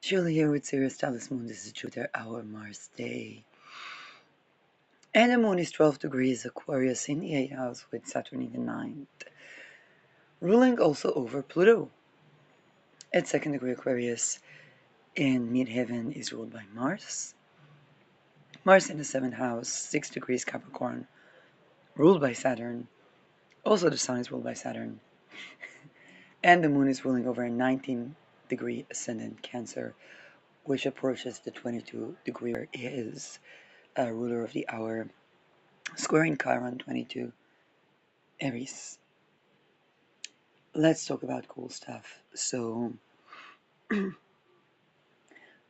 Julie here with Sirius Talis Moon. This is Jupiter, our Mars day. And the moon is 12 degrees Aquarius in the 8th house with Saturn in the 9th. Ruling also over Pluto. At 2nd degree Aquarius in midheaven is ruled by Mars. Mars in the 7th house, 6 degrees Capricorn, ruled by Saturn. Also the Sun is ruled by Saturn. And the moon is ruling over a 19 degree ascendant Cancer, which approaches the 22 degree where it is a ruler of the hour, squaring Chiron 22 Aries. Let's talk about cool stuff. So,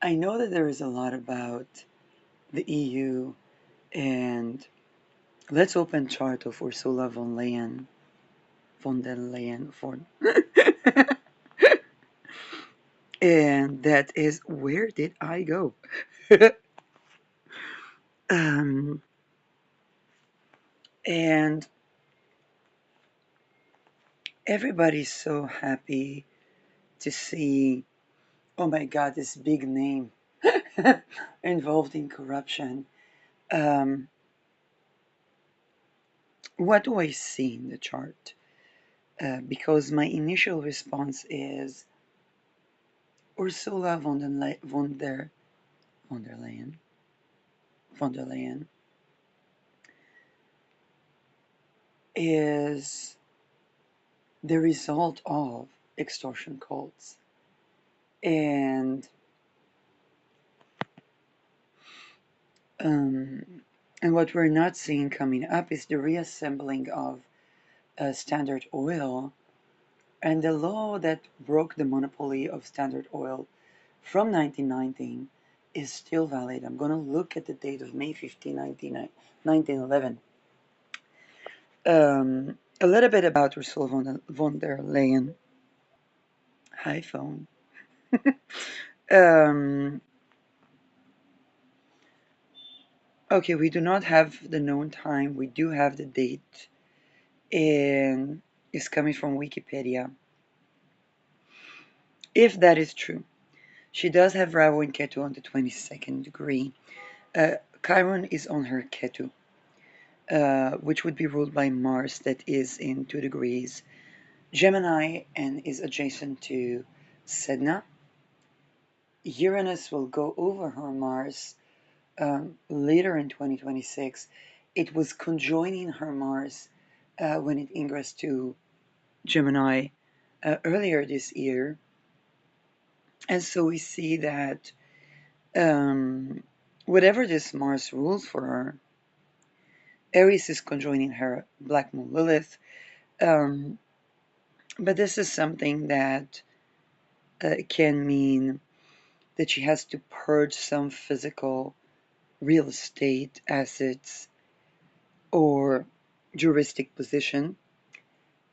I know that there is a lot about the EU, and let's open chart of Ursula Von Leyen. Von der Leyen. And that is, where did I go? um, and everybody's so happy to see, oh my God, this big name involved in corruption. Um, what do I see in the chart? Because my initial response is Ursula von der Leyen is the result of extortion cults. And what we're not seeing coming up is the reassembling of Standard Oil, and the law that broke the monopoly of Standard Oil from 1919 is still valid. I'm going to look at the date of May 15, 1911. A little bit about Ursula von der Leyen. Hi, phone. um, okay, we do not have the known time. We do have the date, and it's coming from Wikipedia. If that is true, she does have Rahu and Ketu on the 22nd degree. Chiron is on her Ketu, which would be ruled by Mars, that is in 2 degrees Gemini and is adjacent to Sedna. Uranus will go over her Mars later in 2026. It was conjoining her Mars when it ingressed to Gemini earlier this year. And so we see that whatever this Mars rules for her, Aries is conjoining her Black Moon Lilith. But this is something that can mean that she has to purge some physical real estate assets or juristic position.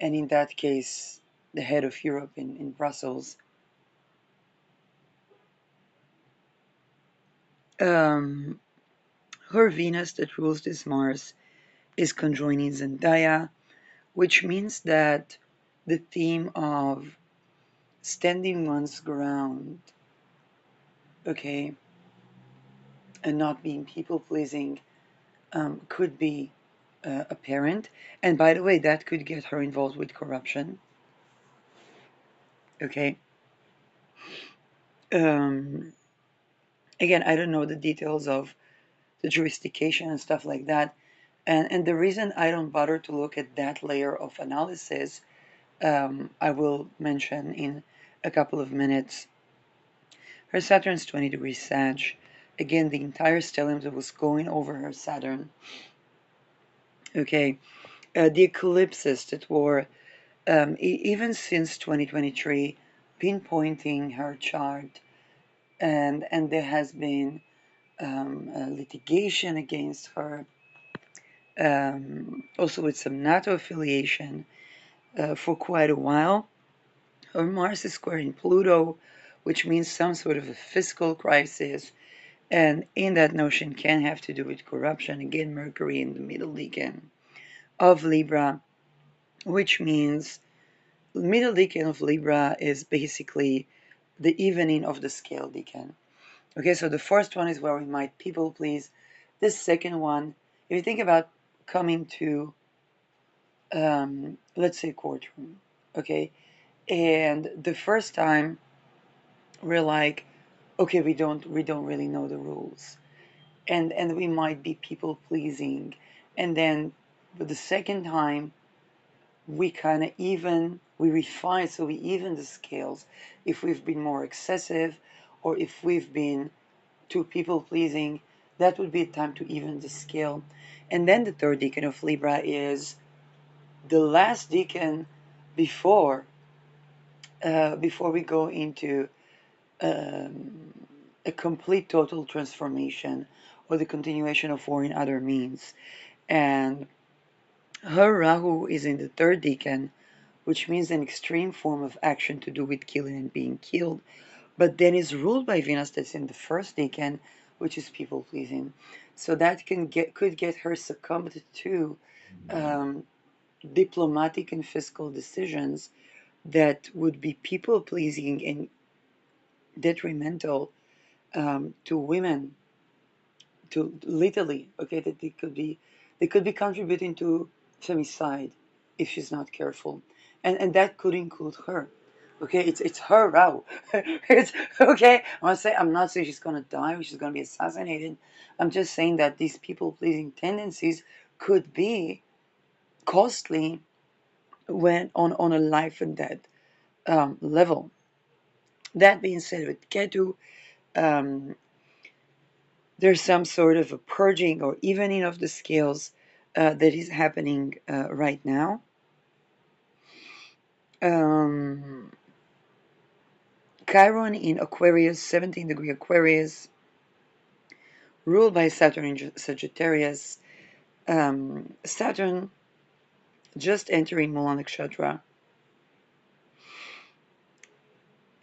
And in that case, the head of Europe in Brussels. Her Venus that rules this Mars is conjoining Zendaya, which means that the theme of standing one's ground, okay, and not being people pleasing could be apparent. And by the way, that could get her involved with corruption. Okay. Again, I don't know the details of the jurisdiction and stuff like that. And the reason I don't bother to look at that layer of analysis, I will mention in a couple of minutes. Her Saturn's 20 degrees Sag. Again, the entire stellium that was going over her Saturn. Okay, the eclipses that were, even since 2023, pinpointing her chart, and there has been litigation against her, also with some NATO affiliation for quite a while. Her Mars is squaring Pluto, which means some sort of a fiscal crisis, and in that notion can have to do with corruption. Again, Mercury in the middle decan of Libra, which means middle decan of Libra is basically the evening of the scale deacon. Okay, so the first one is where we might people please. This second one, if you think about coming to, let's say, courtroom, okay, and the first time we're like, okay, we don't really know the rules, and we might be people pleasing, and then but the second time we kind of we refine, so we even the scales if we've been more excessive or if we've been too people pleasing. That would be a time to even the scale. And then the third deacon of Libra is the last deacon before before we go into um, a complete total transformation or the continuation of war in other means. And her Rahu is in the third decan, which means an extreme form of action to do with killing and being killed, but then is ruled by Venus that's in the first decan, which is people pleasing. So that could get her succumbed to um, diplomatic and fiscal decisions that would be people pleasing and detrimental to women, to literally, okay, that they could be contributing to femicide if she's not careful, and that could include her. Okay, it's her row. It's okay. I'm not saying she's gonna die or she's gonna be assassinated. I'm just saying that these people pleasing tendencies could be costly when on a life and death level. That being said, with Ketu, um, there's some sort of a purging or evening of the scales that is happening right now. Um, Chiron in Aquarius, 17th degree Aquarius, ruled by Saturn in Sagittarius. Saturn just entering Mula Nakshatra.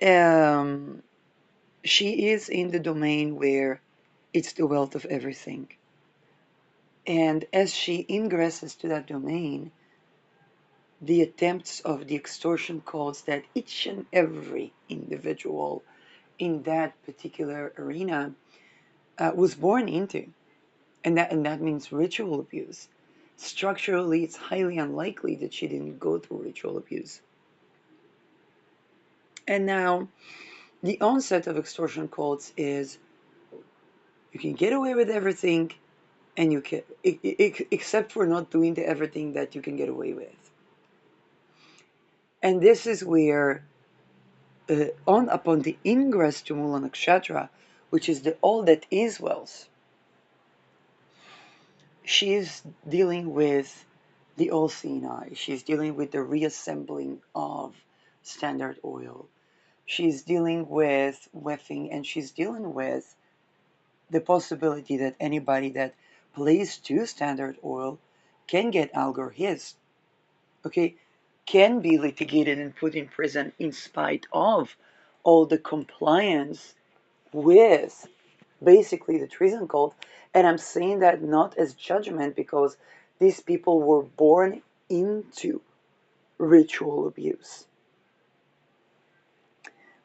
Um, she is in the domain where it's the wealth of everything. And as she ingresses to that domain, the attempts of the extortion codes that each and every individual in that particular arena was born into. And that means ritual abuse. Structurally, it's highly unlikely that she didn't go through ritual abuse. And now, the onset of extortion codes is you can get away with everything, and you can, except for not doing the everything that you can get away with. And this is where upon the ingress to Mula Nakshatra, which is the all that is wealth, she is dealing with the all seeing eye. She's dealing with the reassembling of Standard Oil. She's dealing with weffing, and she's dealing with the possibility that anybody that plays to Standard Oil can get Algor his, okay, can be litigated and put in prison in spite of all the compliance with basically the treason code. And I'm saying that not as judgment, because these people were born into ritual abuse,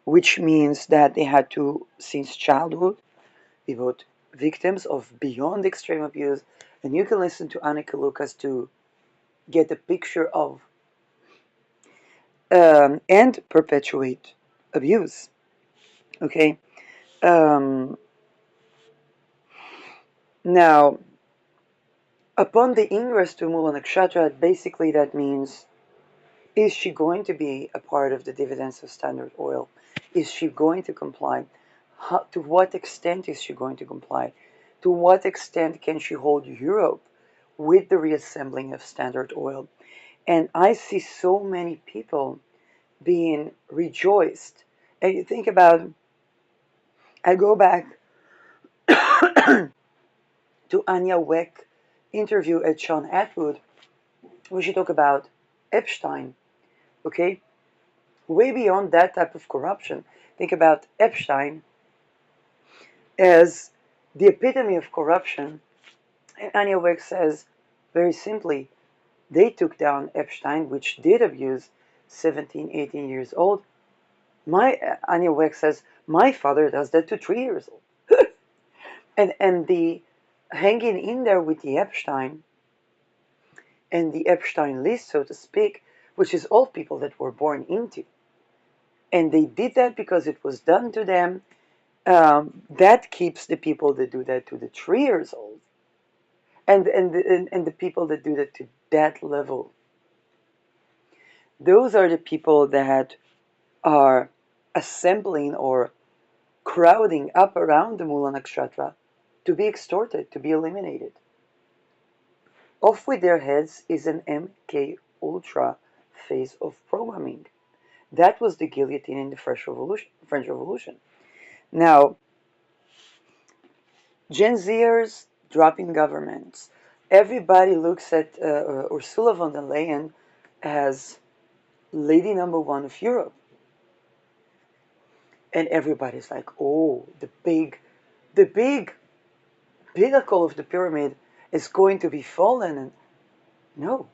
which means that they had to, since childhood, be both victims of beyond extreme abuse. And you can listen to Annika Lucas to get a picture of and perpetuate abuse. Okay. Um, Now, upon the ingress to Mula Nakshatra, basically that means, is she going to be a part of the dividends of Standard Oil? Is she going to comply? To what extent is she going to comply? To what extent can she hold Europe with the reassembling of Standard Oil? And I see so many people being rejoiced. And you think about, I go back to Anya Weck interview at Sean Atwood, where she talked about Epstein, okay? Way beyond that type of corruption. Think about Epstein as the epitome of corruption. And Anya Weck says, very simply, they took down Epstein, which did abuse 17, 18 years old, Anya Weck says, my father does that to 3 years old. And the hanging in there with the Epstein and the Epstein list, so to speak, which is all people that were born into. And they did that because it was done to them. That keeps the people that do that to the 3 years old, and the people that do that to that level. Those are the people that are assembling or crowding up around the Mula Nakshatra to be extorted, to be eliminated. Off with their heads is an MK Ultra phase of programming. That was the guillotine in the French Revolution. Now, Gen Zers dropping governments. Everybody looks at Ursula von der Leyen as lady number one of Europe. And everybody's like, oh, the big pinnacle of the pyramid is going to be fallen. And no.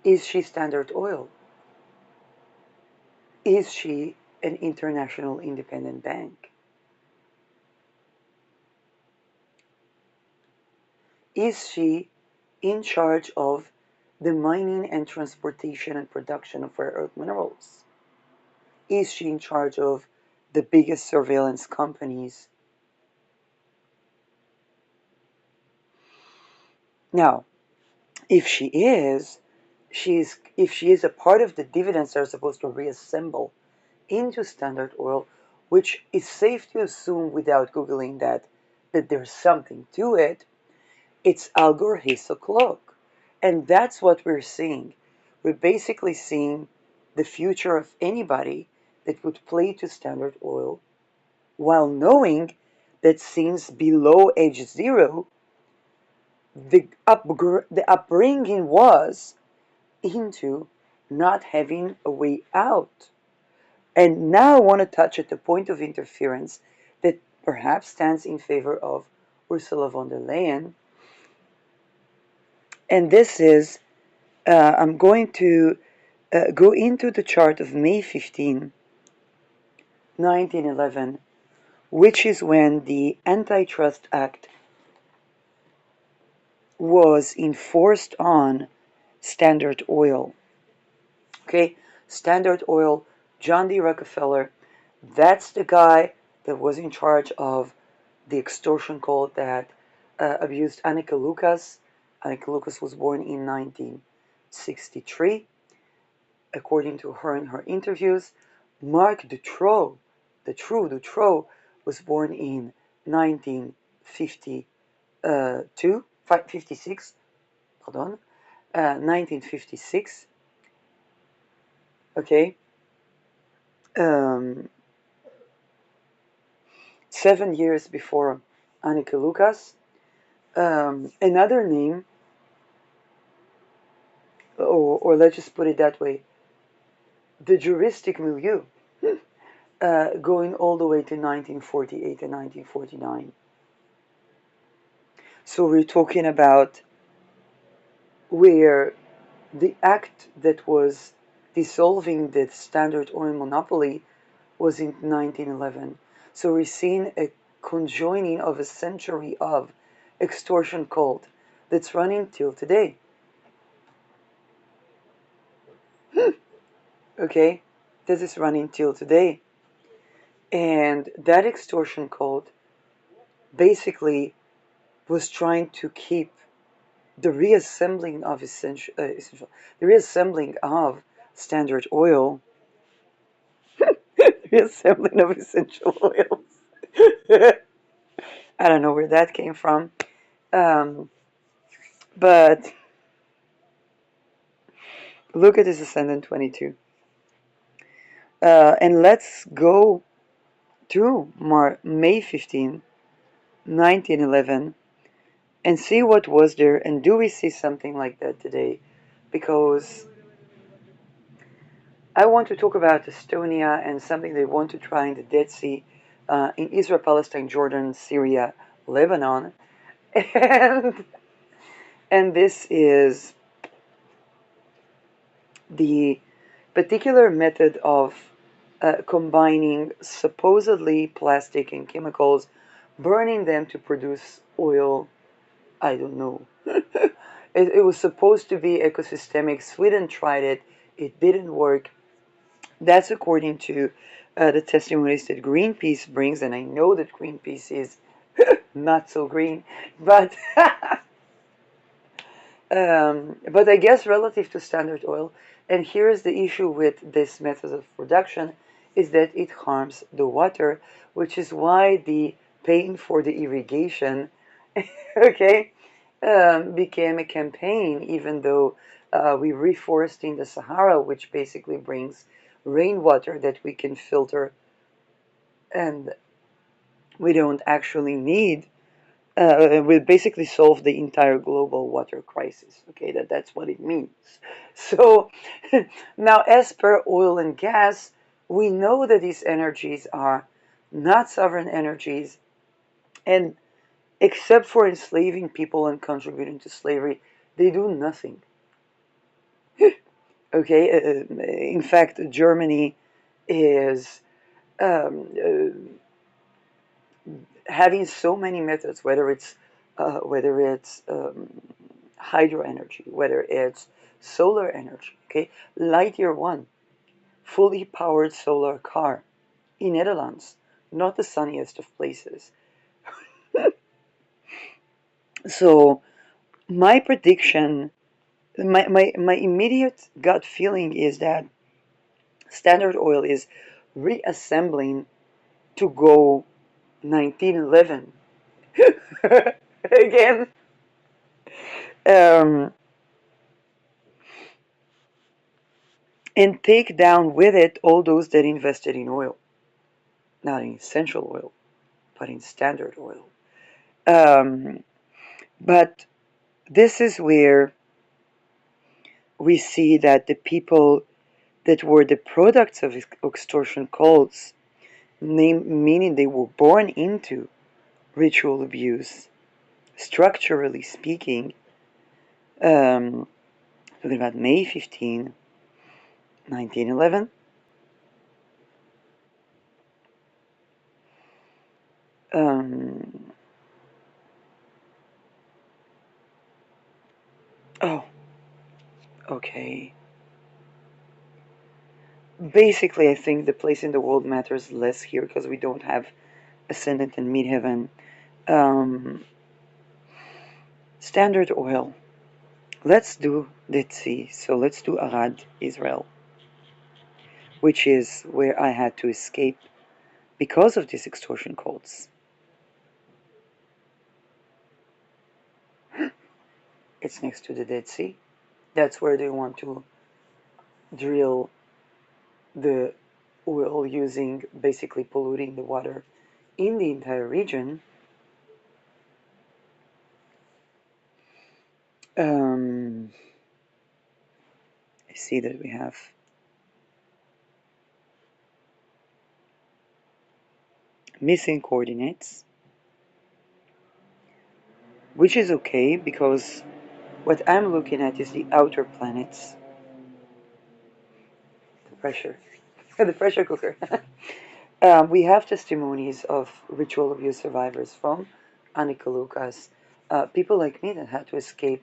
Is she Standard Oil? Is she an international independent bank? Is she in charge of the mining and transportation and production of rare earth minerals? Is she in charge of the biggest surveillance companies? Now, if she is, if she is a part of the dividends that are supposed to reassemble into Standard Oil, which is safe to assume without Googling that there's something to it, it's Algor Hisoklok. And that's what we're seeing. We're basically seeing the future of anybody that would play to Standard Oil while knowing that since below age 0, the upbringing was into not having a way out. And now I want to touch at the point of interference that perhaps stands in favor of Ursula von der Leyen. And this is, I'm going to go into the chart of May 15, 1911, which is when the Antitrust Act was enforced on Standard Oil. Okay, Standard Oil, John D. Rockefeller, that's the guy that was in charge of the extortion cult that abused Annika Lucas. Annika Lucas was born in 1963, according to her in her interviews. Mark Dutroux, Dutroux, was born in 1956, 1956, okay, 7 years before Annika Lucas. Another name, or let's just put it that way, the juristic milieu, going all the way to 1948 and 1949. So we're talking about where the act that was dissolving the Standard Oil monopoly was in 1911. So we're seeing a conjoining of a century of extortion cult that's running till today. Okay, this is running till today. And that extortion cult basically was trying to keep the reassembling of the reassembling of Standard Oil, reassembling of essential oils. I don't know where that came from, but look at this Ascendant 22, and let's go to May 15, 1911, and see what was there, and do we see something like that today? Because I want to talk about Estonia and something they want to try in the Dead Sea, in Israel, Palestine, Jordan, Syria, Lebanon, and this is the particular method of combining supposedly plastic and chemicals, burning them to produce oil. I don't know. It was supposed to be ecosystemic. Sweden tried it, it didn't work. That's according to the testimonies that Greenpeace brings, and I know that Greenpeace is not so green, but but I guess relative to Standard Oil, and here is the issue with this method of production, is that it harms the water, which is why the paying for the irrigation, okay, became a campaign, even though we reforesting the Sahara, which basically brings rainwater that we can filter, and we don't actually need will basically solve the entire global water crisis. Okay, that's what it means. So now, as per oil and gas, we know that these energies are not sovereign energies, and except for enslaving people and contributing to slavery, they do nothing. Okay, in fact, Germany is having so many methods, whether it's hydro energy, whether it's solar energy. Okay, Lightyear One, fully powered solar car in Netherlands, not the sunniest of places. So my prediction, my immediate gut feeling is that Standard Oil is reassembling to go 1911 again. Um, and take down with it all those that invested in oil, not in essential oil, but in Standard Oil. Um, but this is where we see that the people that were the products of extortion cults, meaning they were born into ritual abuse, structurally speaking, um, talking about May 15, 1911. Um, oh, okay. Basically, I think the place in the world matters less here because we don't have ascendant and midheaven. Um, Standard Oil. Let's do Dead Sea. So let's do Arad, Israel, which is where I had to escape because of these extortion cults. It's next to the Dead Sea. That's where they want to drill the oil using basically polluting the water in the entire region. I see that we have missing coordinates, which is okay because what I'm looking at is the outer planets. The pressure. The pressure cooker. We have testimonies of ritual abuse survivors from Annika Lucas, people like me that had to escape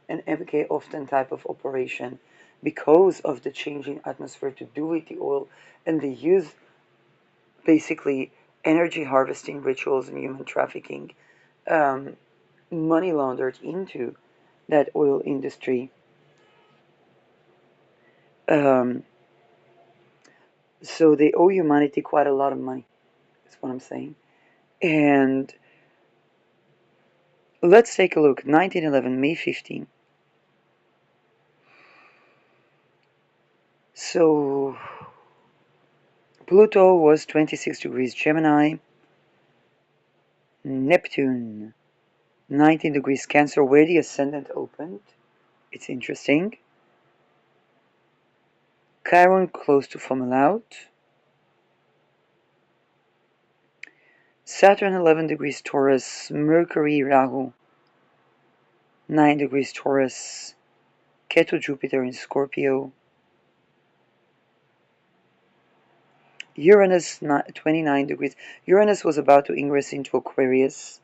an MK often type of operation because of the changing atmosphere to do with the oil, and they use basically energy harvesting rituals and human trafficking, um, money laundered into that oil industry. Um, so they owe humanity quite a lot of money. That's what I'm saying. And let's take a look. 1911, May 15. So Pluto was 26 degrees Gemini. Neptune, 19 degrees Cancer, where the ascendant opened. It's interesting. Chiron close to Fomalhaut. Saturn 11 degrees Taurus, Mercury Rahu 9 degrees Taurus, Ketu Jupiter in Scorpio. Uranus 29 degrees. Uranus was about to ingress into Aquarius,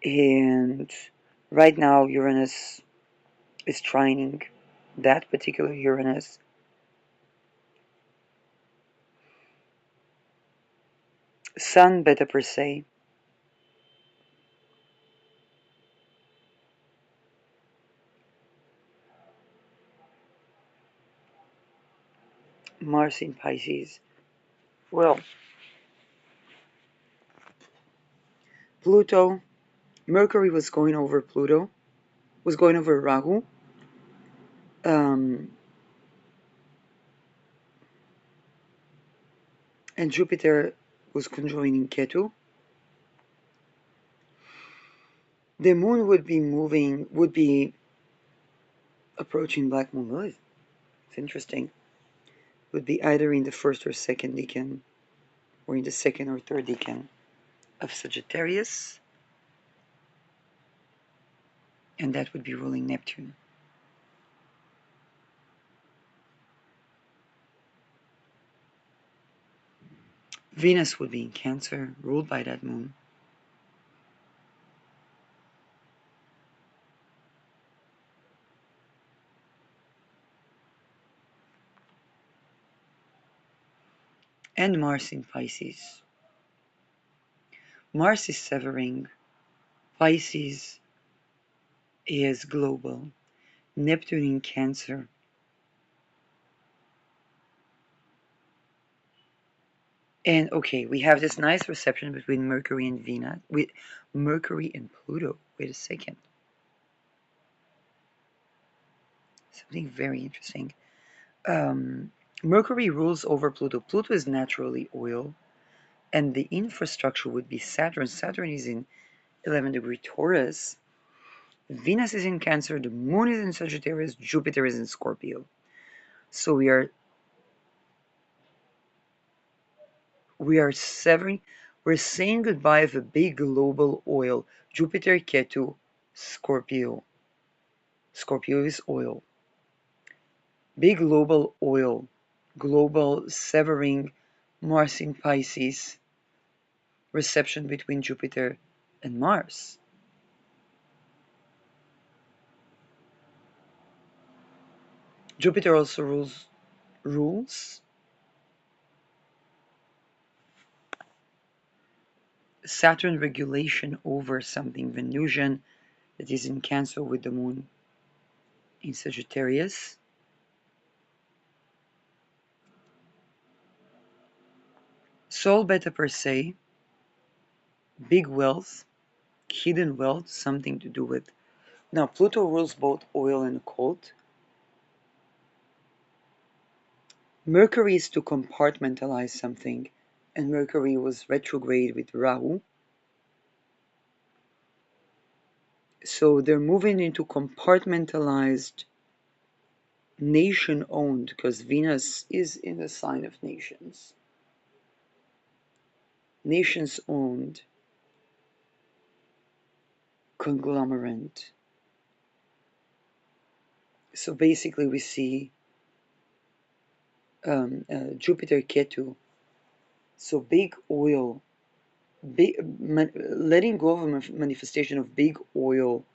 and right now Uranus is trining that particular Uranus. Sun Beta Persei. Mars in Pisces. Well, Pluto, Mercury was going over Pluto, was going over Rahu. Um, and Jupiter was conjoining Ketu. The moon would be approaching Black Moon Lilith. It's interesting. Would be either in the first or second decan, or in the second or third decan of Sagittarius, and that would be ruling Neptune. Venus would be in Cancer, ruled by that moon. And Mars in Pisces. Mars is severing. Pisces is global. Neptune in Cancer. And okay, we have this nice reception between Mercury and Venus, with Mercury and Pluto. Wait a second. Something very interesting. Mercury rules over Pluto. Pluto is naturally oil, and the infrastructure would be Saturn. Saturn is in 11 degree Taurus. Venus is in Cancer. The Moon is in Sagittarius. Jupiter is in Scorpio. So we are severing. We're saying goodbye of a big global oil. Jupiter, Ketu, Scorpio. Scorpio is oil. Big global oil. Global severing. Mars in Pisces. Reception between Jupiter and Mars. Jupiter also rules Saturn regulation over something Venusian that is in Cancer with the Moon in Sagittarius. Sol Beta Persei, big wealth, hidden wealth, something to do with. Now, Pluto rules both oil and occult. Mercury is to compartmentalize something, and Mercury was retrograde with Rahu. So they're moving into compartmentalized, nation owned, because Venus is in the sign of nations. Nations owned conglomerate. So basically, we see Jupiter Ketu. So big oil, letting go of a manifestation of big oil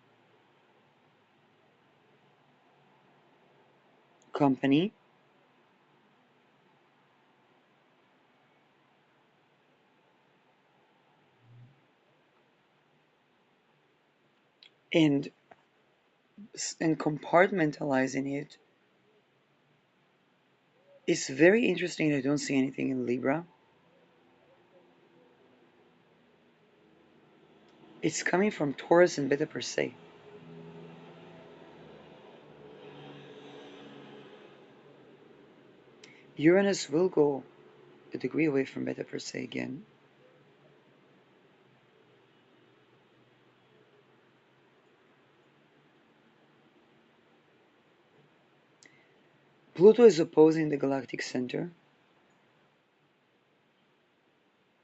company, and compartmentalizing it is very interesting. I don't see anything in Libra. It's coming from Taurus and Beta Persei. Uranus will go a degree away from Beta Persei again. Pluto is opposing the galactic center,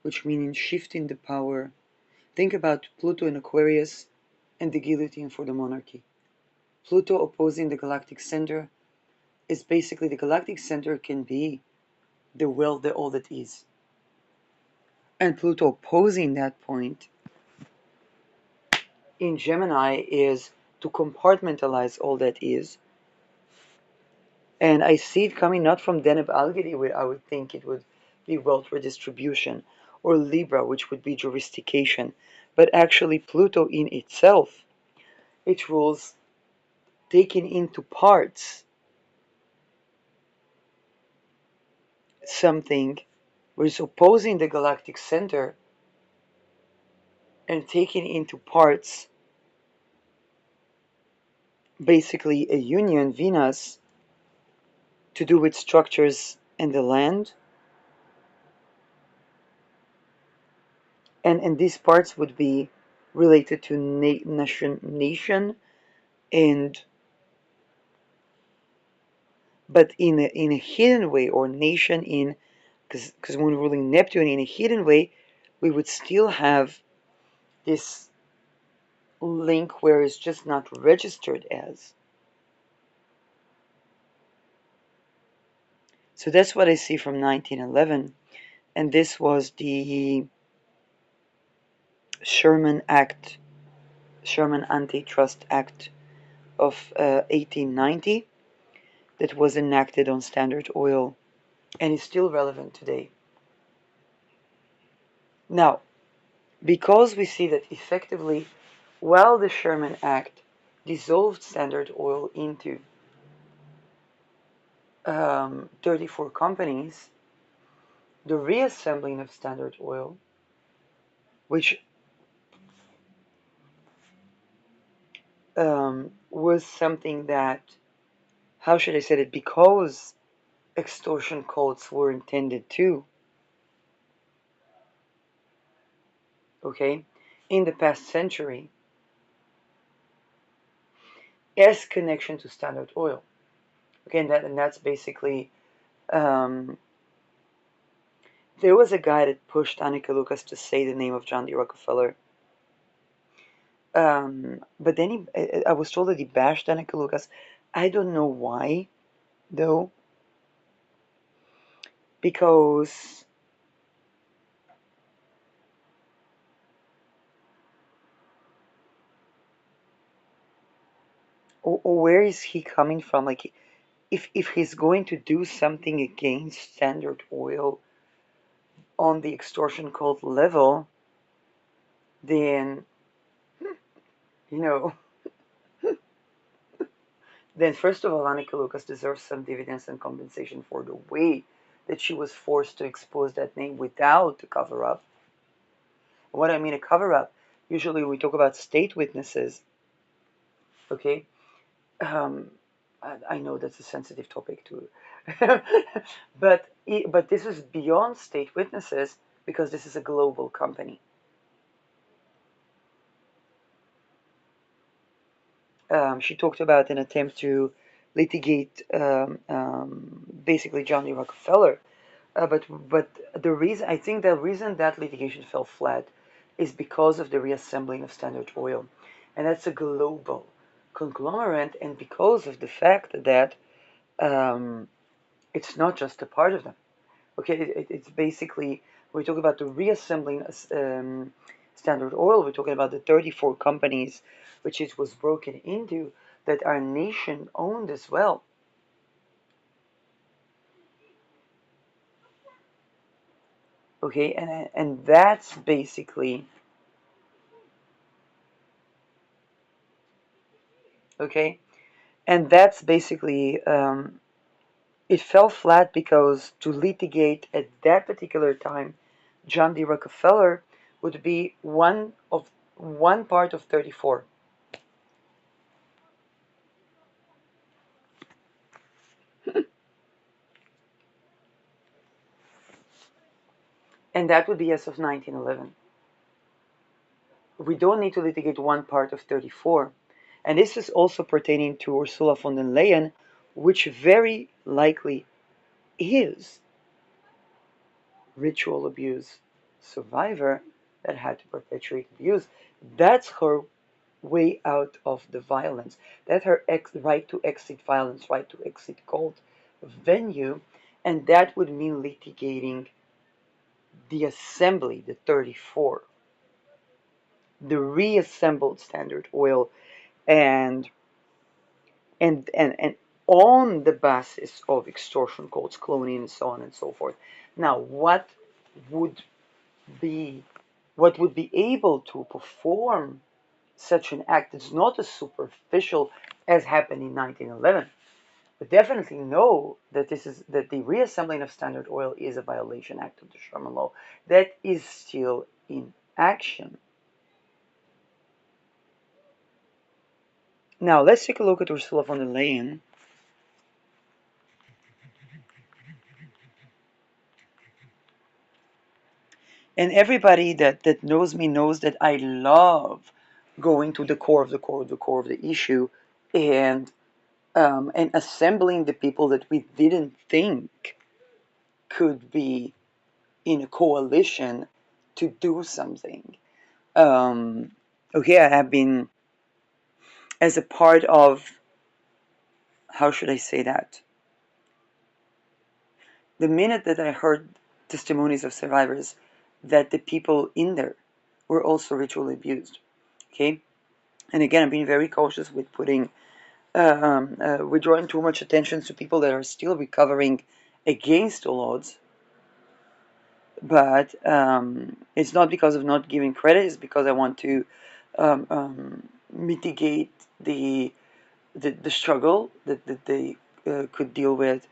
which means shifting the power. Think about Pluto in Aquarius and the guillotine for the monarchy. Pluto opposing the galactic center, is basically the galactic center can be the will, the all that is. And Pluto opposing that point in Gemini is to compartmentalize all that is. And I see it coming not from Deneb Algedi, where I would think it would be wealth redistribution, or Libra, which would be jurisdiction, but actually Pluto in itself, it rules taking into parts something which is opposing the galactic center and taking into parts basically a union, Venus, to do with structures in the land. And these parts would be related to nation and but in a hidden way, or nation in, because when ruling Neptune in a hidden way, we would still have this link where it's just not registered as. So that's what I see from 1911, and this was the Sherman Act, Sherman Antitrust Act of 1890, that was enacted on Standard Oil and is still relevant today. Now, because we see that effectively, while the Sherman Act dissolved Standard Oil into 34 companies, the reassembling of Standard Oil, which was something that, how should I say it, because extortion codes were intended to, okay, in the past century, as connection to Standard Oil. Okay, and that's basically, um, there was a guy that pushed Annika Lucas to say the name of John D. Rockefeller. But then I was told that he bashed Annika Lucas. I don't know why, though, because or where is he coming from? Like, if he's going to do something against Standard Oil on the extortion code level, then you know, then first of all, Annika Lucas deserves some dividends and compensation for the way that she was forced to expose that name without a cover up. What I mean a cover up, usually we talk about state witnesses, okay? Um, I know that's a sensitive topic too, but this is beyond state witnesses because this is a global company. She talked about an attempt to litigate basically John D. Rockefeller, but the reason, I think the reason that litigation fell flat is because of the reassembling of Standard Oil, and that's a global conglomerate, and because of the fact that um, it's not just a part of them. Okay, it's basically, we're talking about the reassembling Standard Oil. We're talking about the 34 companies which it was broken into that are nation owned as well. Okay, and that's basically, okay, and that's basically it fell flat because to litigate at that particular time John D. Rockefeller would be one part of 34. And that would be as of 1911. We don't need to litigate one part of 34. And this is also pertaining to Ursula von der Leyen, which very likely is ritual abuse survivor that had to perpetuate abuse. That's her way out of the violence. That her right to exit violence, right to exit cold venue, and that would mean litigating the assembly, the 34, the reassembled Standard Oil, and and on the basis of extortion codes, cloning, and so on and so forth. Now, would be what would be able to perform such an act? It's not as superficial as happened in 1911, but definitely know that that the reassembling of Standard Oil is a violation act of the Sherman Law that is still in action. Now let's take a look at Ursula von der Leyen. And everybody that knows me knows that I love going to the core of the core of the core of the issue, and assembling the people that we didn't think could be in a coalition to do something. Um, okay, I have been, as a part of, how should I say that? The minute that I heard testimonies of survivors that the people in there were also ritually abused, okay? And again, I'm being very cautious with we're drawing too much attention to people that are still recovering against all odds. But it's not because of not giving credit, it's because I want to mitigate the struggle that they could deal with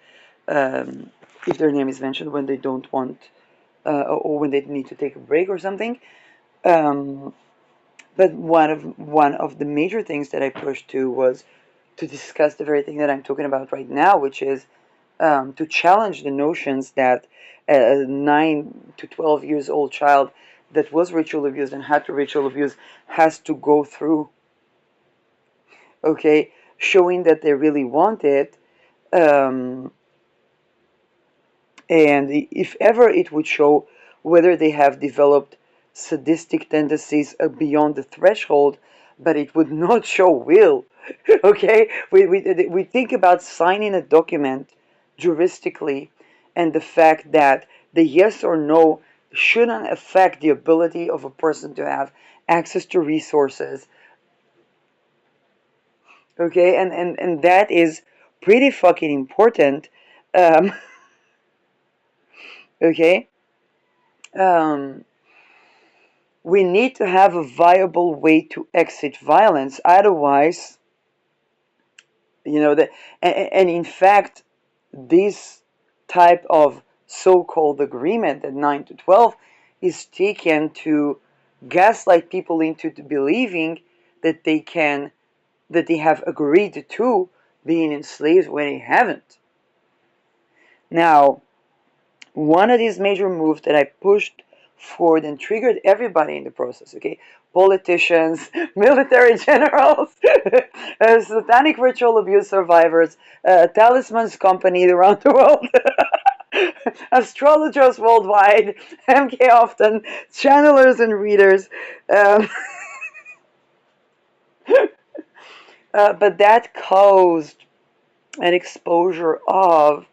if their name is mentioned when they don't want or when they need to take a break or something. Um, but one of the major things that I pushed to was to discuss the very thing that I'm talking about right now, which is to challenge the notions that a 9 to 12 years old child that was ritual abused and had to ritual abuse has to go through, okay, showing that they really want it. Um, and if ever it would show whether they have developed sadistic tendencies beyond the threshold, but it would not show will. Okay, we think about signing a document juristically, and the fact that the yes or no shouldn't affect the ability of a person to have access to resources. Okay, and that is pretty fucking important. um, okay. um, we need to have a viable way to exit violence. Otherwise, that, and in fact, this type of so-called agreement at 9 to 12 is taken to gaslight people into believing that they have agreed to being enslaved when they haven't. Now, one of these major moves that I pushed forward and triggered everybody in the process, okay? Politicians, military generals, satanic ritual abuse survivors, talismans companies around the world, astrologers worldwide, MK often, channelers and readers. Um, but that caused an exposure of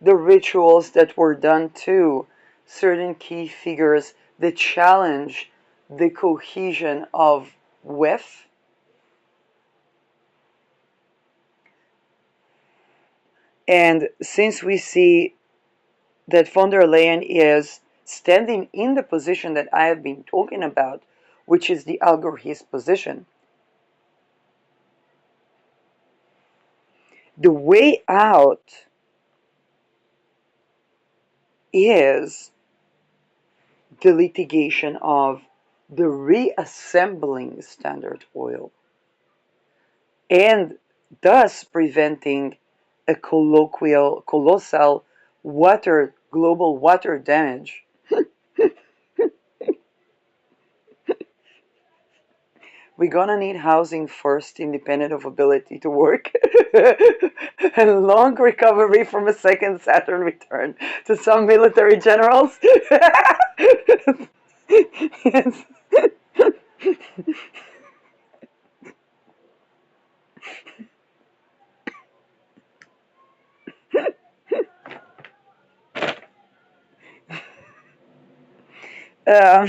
the rituals that were done to certain key figures that challenge the cohesion of WEF. And since we see that von der Leyen is standing in the position that I have been talking about, which is the algorithmic position, the way out is the litigation of the reassembling Standard Oil, and thus preventing a colossal global water damage. We're gonna need housing first, independent of ability to work, and long recovery from a second Saturn return to some military generals. Yes. Um,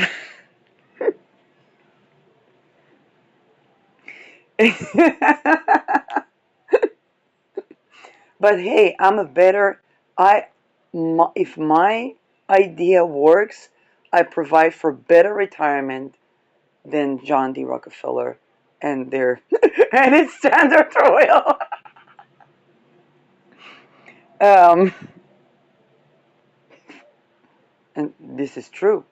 but hey, I'm a better. I, if my idea works, I provide for better retirement than John D. Rockefeller and their and its Standard Oil. Um, and this is true.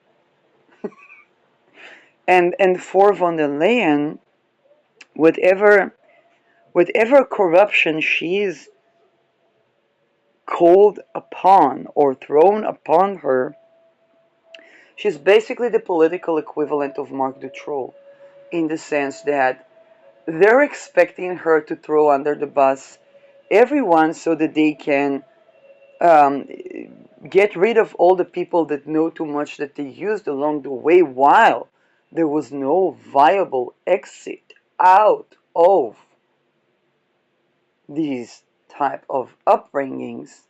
And for von der Leyen, whatever whatever corruption she's called upon or thrown upon her, she's basically the political equivalent of Marc Dutroux, in the sense that they're expecting her to throw under the bus everyone so that they can um, get rid of all the people that know too much that they used along the way, while there was no viable exit out of these type of upbringings.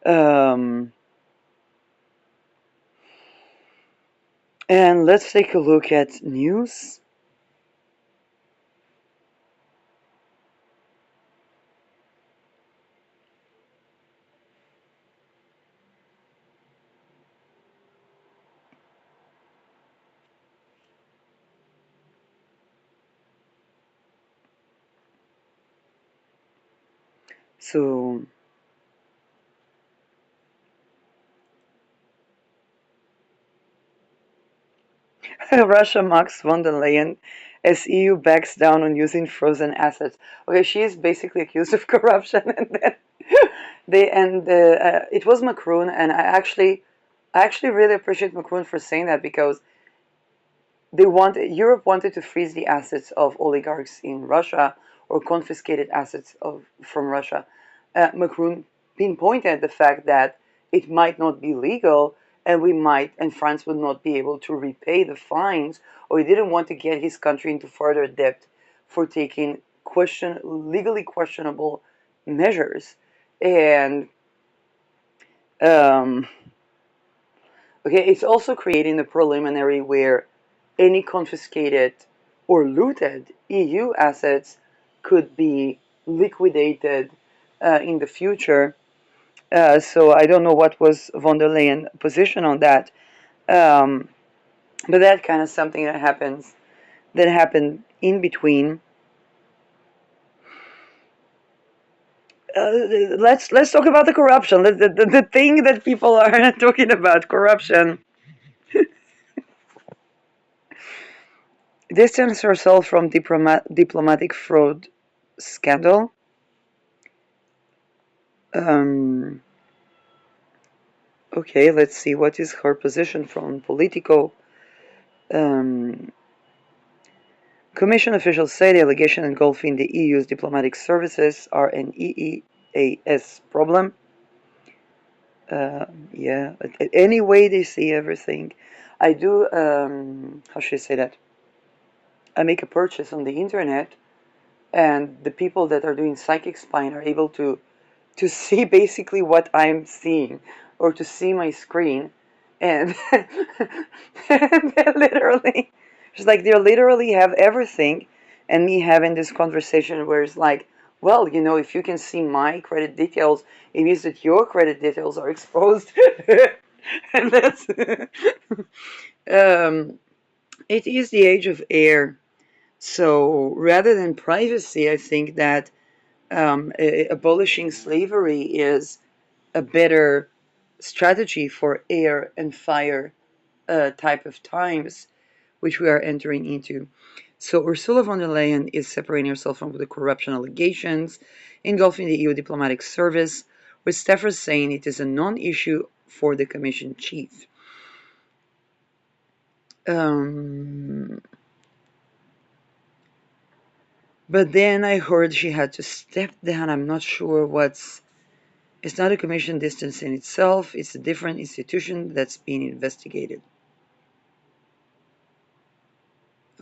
Um, and let's take a look at news. So Russia mocks von der Leyen as EU backs down on using frozen assets. Okay, she is basically accused of corruption, and then it was Macron, and I actually really appreciate Macron for saying that, because Europe wanted to freeze the assets of oligarchs in Russia, or confiscated assets from Russia. Macron pinpointed the fact that it might not be legal, and France would not be able to repay the fines, or he didn't want to get his country into further debt for taking legally questionable measures. And um, okay, it's also creating a preliminary where any confiscated or looted EU assets could be liquidated in the future. So I don't know what was von der Leyen's position on that, um, but that kind of something that happened in between. Let's talk about the corruption. The thing that people are talking about, corruption. Distance herself from diplomatic fraud scandal. Um, okay, let's see. What is her position from Politico? Um, Commission officials say the allegation engulfing the EU's diplomatic services are an EEAS problem. Yeah, any way they see everything. I do, how should I say that? I make a purchase on the internet, and the people that are doing psychic spying are able to see basically what I'm seeing, or to see my screen, and they're literally, it's like they literally have everything, and me having this conversation where it's like, well, if you can see my credit details, it means that your credit details are exposed. And that's um, it is the age of air. So rather than privacy, I think that abolishing slavery is a better strategy for air and fire type of times which we are entering into. So Ursula von der Leyen is separating herself from the corruption allegations engulfing the EU diplomatic service, with staffers saying it is a non-issue for the Commission chief. Um, but then I heard she had to step down. I'm not sure what's. It's not a commission distance in itself. It's a different institution that's being investigated.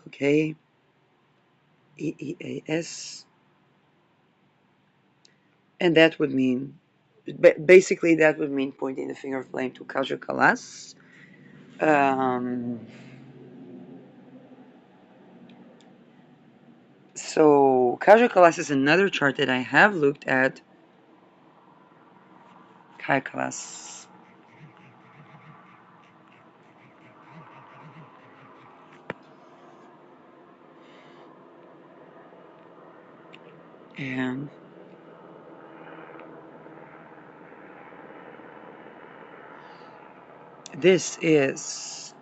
Okay. EEAS. And that would mean basically that would mean pointing the finger of blame to Kaja Kalas. So Kaja Kalas is another chart that I have looked at. Kaja Kalas. And this is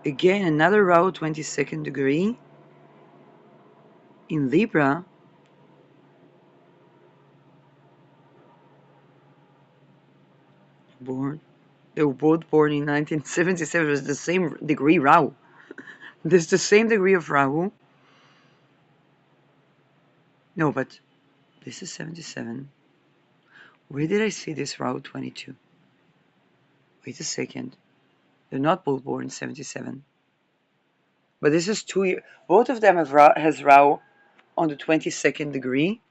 again another Rahu 22nd degree in Libra. They were both born in 1977. It was the same degree Rahu. This is the same degree of Rahu. No, but this is 77. Where did I see this Rahu 22? Wait a second. They're not both born in 77. But this is 2 years. Both of them has Rahu on the 22nd degree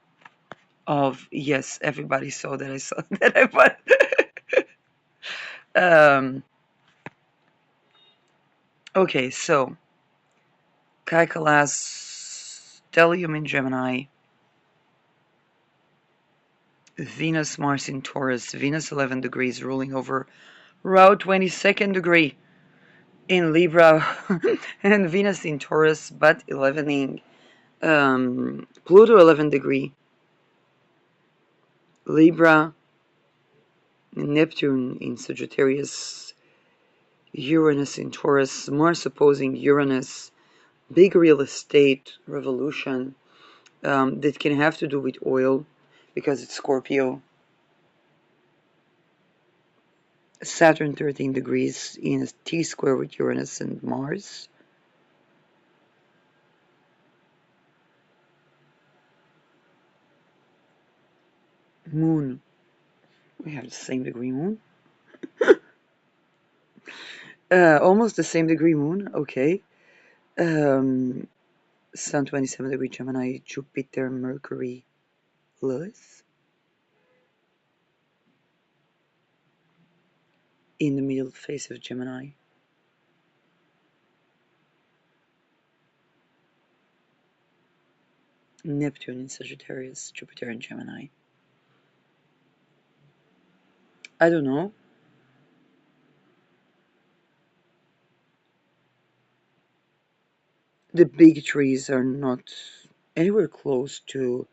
of, yes, everybody saw that I saw that I put. Okay, so Kaikalas, stellium in Gemini, Venus, Mars in Taurus, Venus 11 degrees ruling over Rahu 22nd degree in Libra, and Venus in Taurus, but 11ing, Pluto 11 degree, Libra, Neptune in Sagittarius, Uranus in Taurus, Mars opposing Uranus, big real estate revolution that can have to do with oil because it's Scorpio. Saturn 13 degrees in a T-square with Uranus and Mars. Moon. We have the same degree moon. Almost the same degree moon. Okay. Sun 27 degree Gemini, Jupiter, Mercury, Lilith. In the middle phase of Gemini. Neptune in Sagittarius, Jupiter in Gemini. I don't know. The big trees are not anywhere close to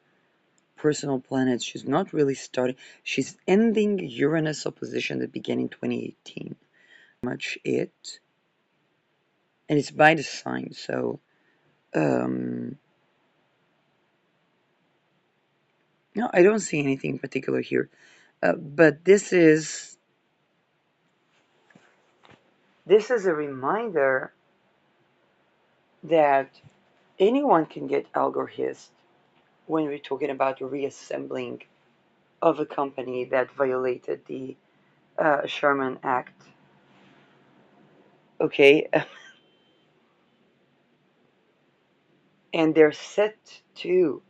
personal planets. She's not really starting. She's ending Uranus opposition that began in 2018. Much it. And it's by the sign, so no, I don't see anything particular here. But this is a reminder that anyone can get algorithms when we're talking about reassembling of a company that violated the Sherman Act. Okay, and they're set to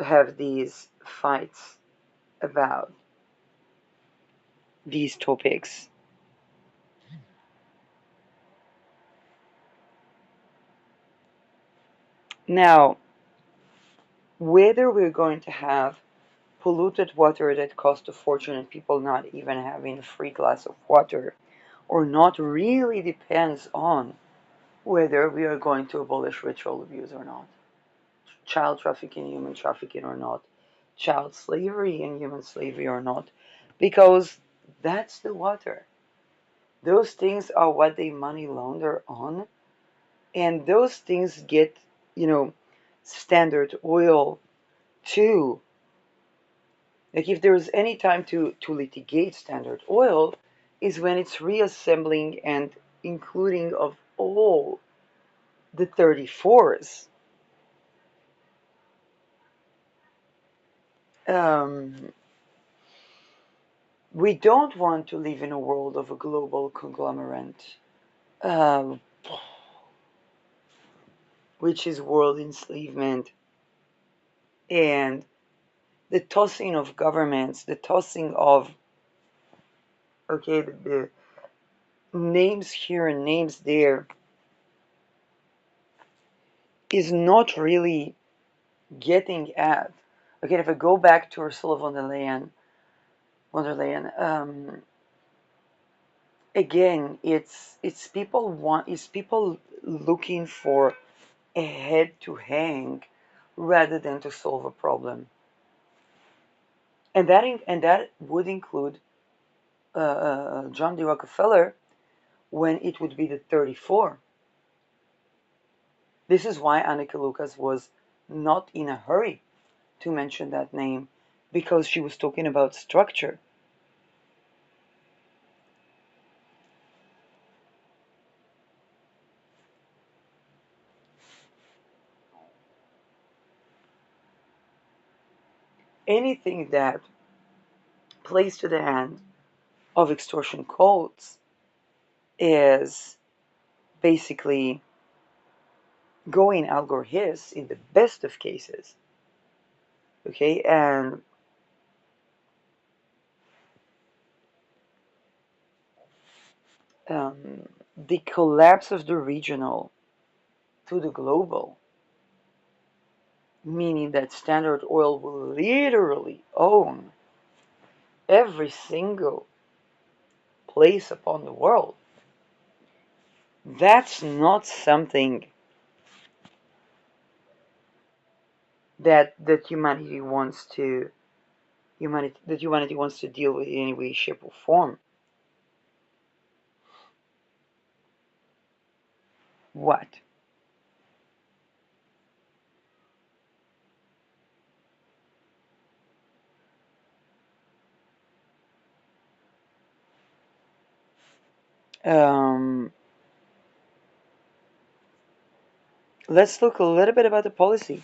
have these fights about these topics. Now, whether we're going to have polluted water that costs a fortune and people not even having a free glass of water or not really depends on whether we are going to abolish ritual abuse or not, child trafficking, human trafficking or not, child slavery and human slavery or not, because that's the water. Those things are what they money launder on, and those things get, Standard Oil too. Like if there's any time to litigate Standard Oil is when it's reassembling and including of all the 34s. We don't want to live in a world of a global conglomerate, um, which is world enslavement and the tossing of governments, the tossing of, okay, the names here and names there, is not really getting at. Okay, if I go back to Ursula von der Leyen, again, it's people looking for a head to hang rather than to solve a problem, and that would include John D. Rockefeller when it would be the 34. This is why Anneke Lucas was not in a hurry to mention that name, because she was talking about structure. Anything that plays to the hand of extortion cults is basically going al Gore his in the best of cases. Okay, and the collapse of the regional to the global, meaning that Standard Oil will literally own every single place upon the world. That's not something that humanity wants to deal with in any way, shape, or form. What? Um, let's look a little bit about the policy.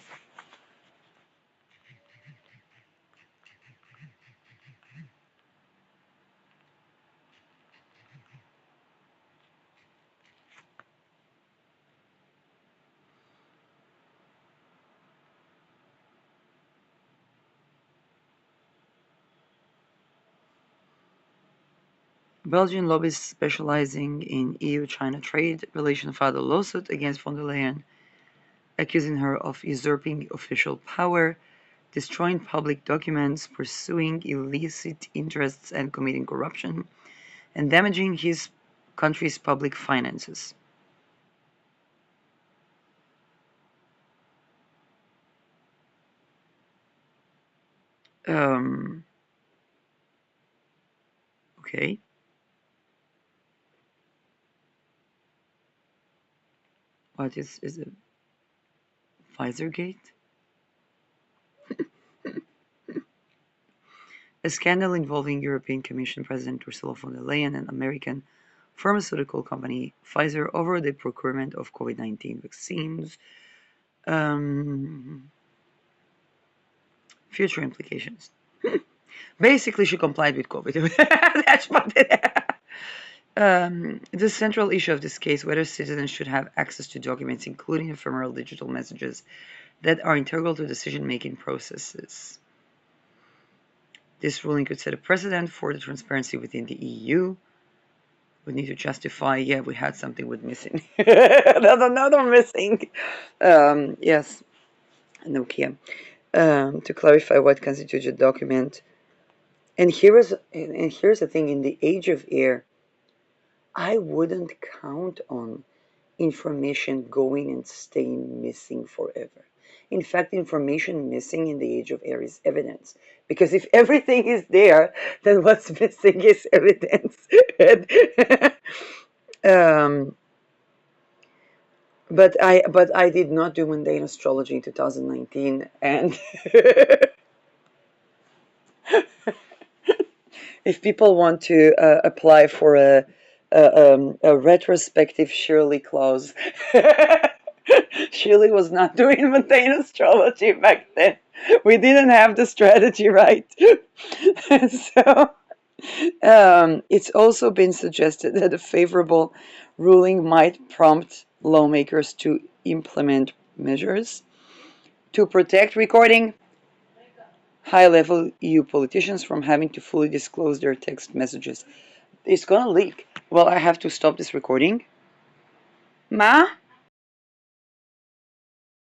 Belgian lobbyists specializing in EU-China trade relations filed a lawsuit against von der Leyen, accusing her of usurping official power, destroying public documents, pursuing illicit interests, and committing corruption, and damaging his country's public finances. Okay. What is it? Pfizergate? A scandal involving European Commission President Ursula von der Leyen and American pharmaceutical company Pfizer over the procurement of COVID-19 vaccines. Future implications. Basically, she complied with COVID. That's what the central issue of this case, whether citizens should have access to documents, including ephemeral digital messages, that are integral to decision-making processes. This ruling could set a precedent for the transparency within the EU. We need to justify, yeah, we had something with missing. Another missing. Yes, Nokia. To clarify what constitutes a document. And here's the thing, in the age of air, I wouldn't count on information going and staying missing forever. In fact, information missing in the age of air is evidence. Because if everything is there, then what's missing is evidence. um, but I did not do mundane astrology in 2019, and if people want to apply for a retrospective Shirley clause, Shirley was not doing mundane astrology back then. We didn't have the strategy right. So it's also been suggested that a favorable ruling might prompt lawmakers to implement measures to protect recording. high-level EU politicians from having to fully disclose their text messages. It's gonna leak. Well, I have to stop this recording. Ma?